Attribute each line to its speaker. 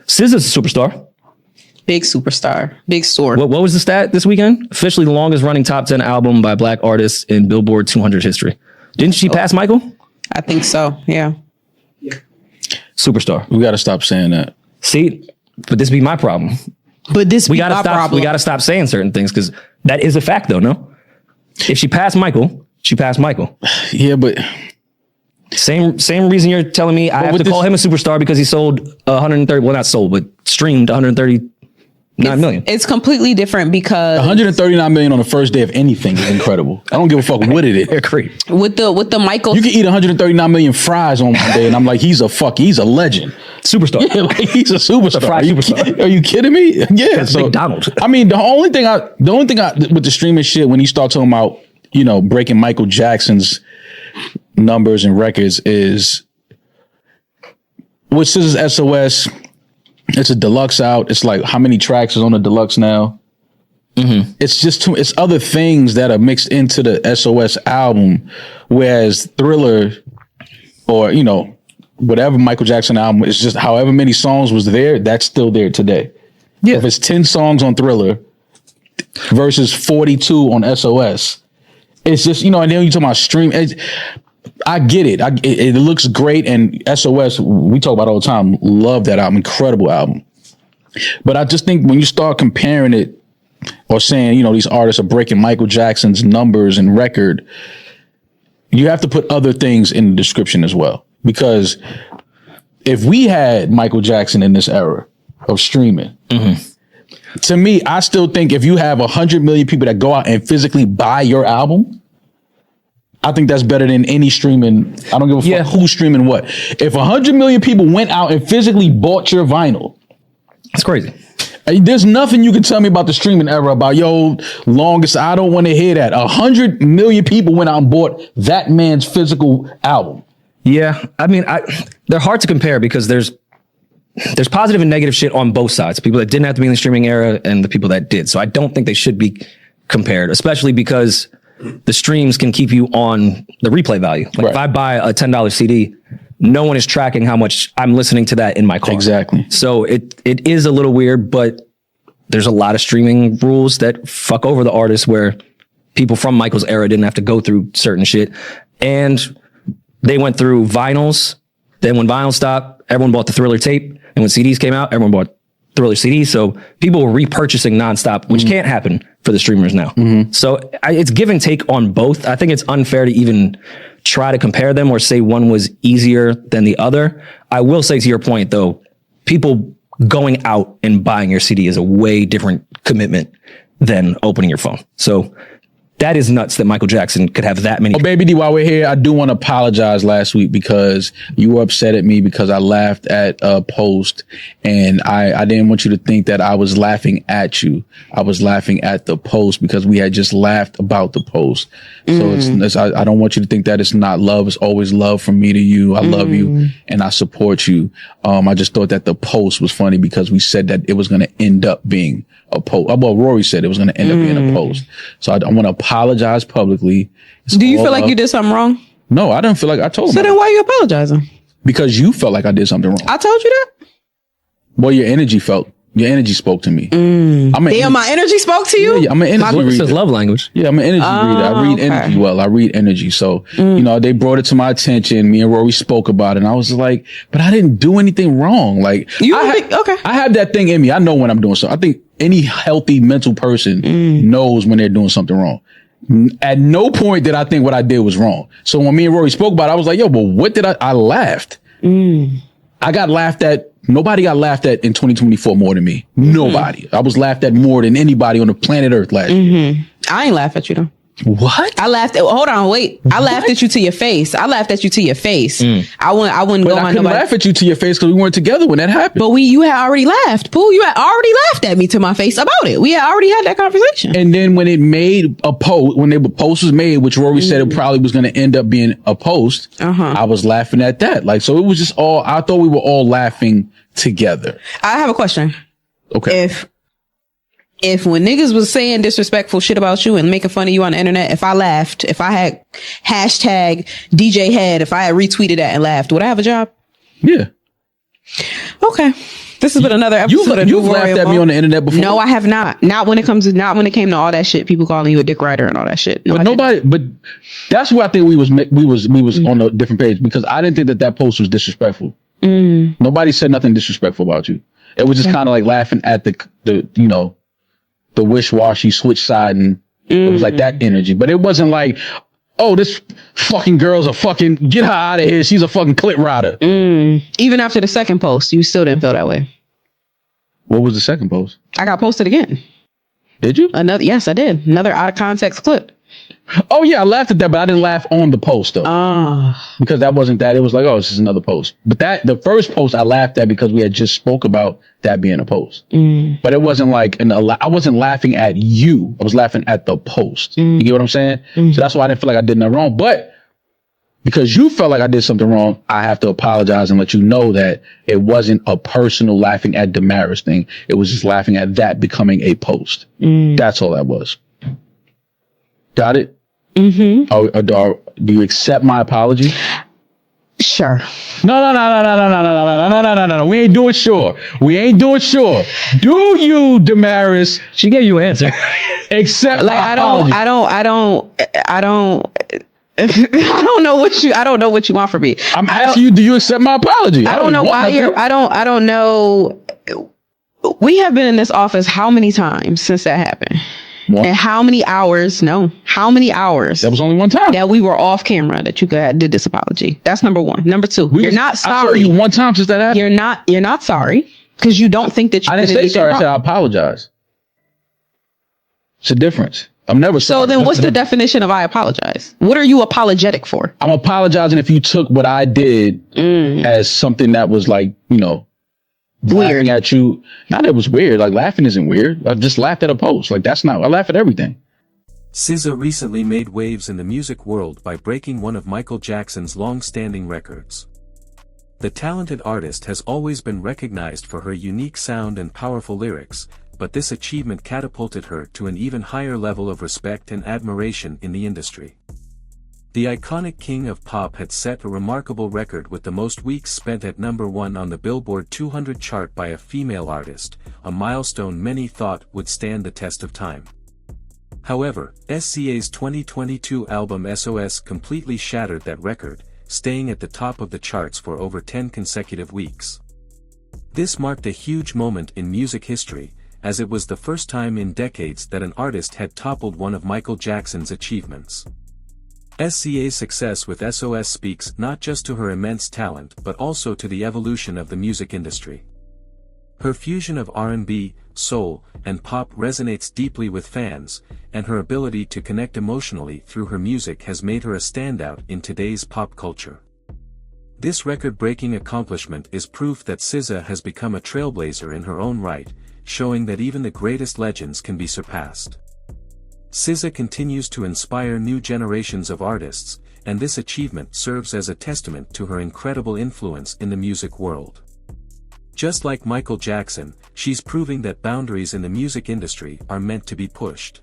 Speaker 1: SZA's a superstar.
Speaker 2: Big superstar. Big sword.
Speaker 1: What was the stat this weekend? Officially the longest running top 10 album by black artists in Billboard 200 history. Didn't she pass Michael?
Speaker 2: I think so. Yeah.
Speaker 1: Superstar.
Speaker 3: We got to stop saying that.
Speaker 1: See, but this be my problem.
Speaker 2: But this
Speaker 1: We
Speaker 2: be
Speaker 1: gotta
Speaker 2: my
Speaker 1: stop.
Speaker 2: problem.
Speaker 1: We gotta stop saying certain things because that is a fact, though. No, if she passed Michael, she passed Michael.
Speaker 3: Yeah, but
Speaker 1: Same reason you're telling me I have to call him a superstar because he sold 130. Well, not sold, but streamed 139 million.
Speaker 2: It's completely different because
Speaker 3: 139 million on the first day of anything is incredible. I don't give a fuck what it is.
Speaker 1: They're crazy.
Speaker 2: with the Michael.
Speaker 3: You can eat 139 million fries on one day, and I'm like, he's a legend.
Speaker 1: Superstar.
Speaker 3: Yeah, like he's a superstar.
Speaker 1: fried superstar.
Speaker 3: Are you kidding me? Yeah.
Speaker 1: So, McDonald's.
Speaker 3: I mean, the only thing with the streaming shit, when you start talking about, breaking Michael Jackson's numbers and records, is with SZA's SOS. It's a deluxe out. It's like, how many tracks is on the deluxe now? Mm-hmm. It's just it's other things that are mixed into the SOS album, whereas Thriller or whatever Michael Jackson album is just however many songs was there, that's still there today. Yeah. If it's 10 songs on Thriller versus 42 on SOS, it's just, and then you talk about stream. I get it. It looks great. And SOS, we talk about all the time. Love that album. Incredible album. But I just think when you start comparing it or saying, these artists are breaking Michael Jackson's numbers and record, you have to put other things in the description as well. Because if we had Michael Jackson in this era of streaming, to me, I still think if you have 100 million people that go out and physically buy your album, I think that's better than any streaming. I don't give a fuck who's streaming what. If 100 million people went out and physically bought your vinyl,
Speaker 1: that's crazy.
Speaker 3: There's nothing you can tell me about the streaming era about longest. I don't want to hear that. 100 million people went out and bought that man's physical album.
Speaker 1: Yeah, I mean, they're hard to compare because there's positive and negative shit on both sides. People that didn't have to be in the streaming era and the people that did. So I don't think they should be compared, especially because the streams can keep you on the replay value. Like if I buy a $10 CD, no one is tracking how much I'm listening to that in my car.
Speaker 3: Exactly.
Speaker 1: So it is a little weird, but there's a lot of streaming rules that fuck over the artists where people from Michael's era didn't have to go through certain shit. And they went through vinyls. Then when vinyl stopped, everyone bought the Thriller tape. And when CDs came out, everyone bought Thriller CDs. So people were repurchasing nonstop, which can't happen for the streamers now. So it's give and take on both. I think it's unfair to even try to compare them or say one was easier than the other. I will say, to your point, though, people going out and buying your CD is a way different commitment than opening your phone. So that is nuts that Michael Jackson could have that many.
Speaker 3: Oh, Baby D, while we're here, I do want to apologize last week because you were upset at me because I laughed at a post, and I didn't want you to think that I was laughing at you. I was laughing at the post because we had just laughed about the post. So I don't want you to think that it's not love. It's always love from me to you. I love you and I support you. I just thought that the post was funny because we said that it was going to end up being a post. Well, Rory said it was going to end up being a post. So I want to apologize publicly.
Speaker 2: Do you feel like you did something wrong?
Speaker 3: No, I don't feel like I told him.
Speaker 2: So then why are you apologizing?
Speaker 3: Because you felt like I did something wrong.
Speaker 2: I told you that?
Speaker 3: Well, your energy spoke to me.
Speaker 2: My energy spoke to you?
Speaker 3: Yeah, I'm an energy reader.
Speaker 1: This is love language.
Speaker 3: Yeah, I'm an energy reader. I read energy well. I read energy. So, they brought it to my attention. Me and Rory spoke about it. And I was like, but I didn't do anything wrong. Like, I have that thing in me. I know when I'm doing something. I think any healthy mental person knows when they're doing something wrong. At no point did I think what I did was wrong. So when me and Rory spoke about it, I was like, yo, but what did I laughed. I got laughed at. Nobody got laughed at in 2024 more than me. Nobody. I was laughed at more than anybody on the planet Earth last year.
Speaker 2: I ain't laugh at you though.
Speaker 3: What?
Speaker 2: I laughed at, hold on, wait. I laughed at you to your face. I wouldn't
Speaker 3: I
Speaker 2: go
Speaker 3: couldn't
Speaker 2: on nobody.
Speaker 3: laugh at you to your face because we weren't together when that happened.
Speaker 2: But you had already laughed. Pooh, you had already laughed at me to my face about it. We had already had that conversation.
Speaker 3: And then when it made a post, when the post was made, which Rory said it probably was going to end up being a post, I was laughing at that. Like, so it was just I thought we were all laughing together.
Speaker 2: I have a question.
Speaker 3: Okay.
Speaker 2: If when niggas was saying disrespectful shit about you and making fun of you on the internet, if I laughed, if I had hashtag DJ Head, if I had retweeted that and laughed, would I have a job?
Speaker 3: Yeah.
Speaker 2: Okay. This has been another episode of
Speaker 3: You've
Speaker 2: Rory
Speaker 3: laughed
Speaker 2: and
Speaker 3: at me
Speaker 2: Mal.
Speaker 3: on the internet before.
Speaker 2: No, I have not. Not when it came to all that shit. People calling you a dick rider and all that shit. No,
Speaker 3: But that's where I think we was on a different page, because I didn't think that post was disrespectful. Nobody said nothing disrespectful about you. It was just kind of like laughing at the wish-washy switch side, and it was like that energy. But it wasn't like, oh, this fucking girl's a fucking, get her out of here, she's a fucking clit rider.
Speaker 2: Even after the second post, you still didn't feel that way.
Speaker 3: What was the second post?
Speaker 2: I got posted again.
Speaker 3: Did you?
Speaker 2: Yes, I did. Another out of context clip.
Speaker 3: Oh yeah, I laughed at that, but I didn't laugh on the post though. Because that wasn't that. It was like, oh, this is another post. But the first post I laughed at because we had just spoke about that being a post. But it wasn't like, I wasn't laughing at you. I was laughing at the post. You get what I'm saying? So that's why I didn't feel like I did nothing wrong. But because you felt like I did something wrong, I have to apologize and let you know that it wasn't a personal laughing at Damaris thing. It was just laughing at that becoming a post. That's all that was. Got it? Do you accept my apology?
Speaker 2: Sure.
Speaker 3: No. We ain't doing sure. Do you, Damaris?
Speaker 1: She gave you an answer.
Speaker 3: Accept
Speaker 2: Like
Speaker 3: my apology.
Speaker 2: I don't know what you want from me.
Speaker 3: I'm asking you, do you accept my apology?
Speaker 2: I don't know why you're. I don't know. We have been in this office how many times since that happened?
Speaker 3: One.
Speaker 2: And how many hours? No, how many hours?
Speaker 3: That was only one time.
Speaker 2: That we were off camera that you did this apology. That's number one. Number two, you're not
Speaker 3: I saw
Speaker 2: sorry.
Speaker 3: you one time since that happened.
Speaker 2: You're not sorry because you don't think that you.
Speaker 3: I didn't say sorry. I said I apologize. It's a difference. I'm never sorry.
Speaker 2: So then what's the definition of I apologize? What are you apologetic for?
Speaker 3: I'm apologizing if you took what I did as something that was like,
Speaker 2: Weird.
Speaker 3: laughing at you. Not that it was weird. Like, laughing isn't weird. I just laughed at a post. Like, that's not, I laugh at everything.
Speaker 4: SZA recently made waves in the music world by breaking one of Michael Jackson's long-standing records. The talented artist has always been recognized for her unique sound and powerful lyrics, but this achievement catapulted her to an even higher level of respect and admiration in the industry. The iconic king of pop had set a remarkable record with the most weeks spent at #1 on the Billboard 200 chart by a female artist, a milestone many thought would stand the test of time. However, SZA's 2022 album SOS completely shattered that record, staying at the top of the charts for over 10 consecutive weeks. This marked a huge moment in music history, as it was the first time in decades that an artist had toppled one of Michael Jackson's achievements. SZA's success with SOS speaks not just to her immense talent but also to the evolution of the music industry. Her fusion of R&B, soul, and pop resonates deeply with fans, and her ability to connect emotionally through her music has made her a standout in today's pop culture. This record-breaking accomplishment is proof that SZA has become a trailblazer in her own right, showing that even the greatest legends can be surpassed. SZA continues to inspire new generations of artists, and this achievement serves as a testament to her incredible influence in the music world. Just like Michael Jackson, she's proving that boundaries in the music industry are meant to be pushed.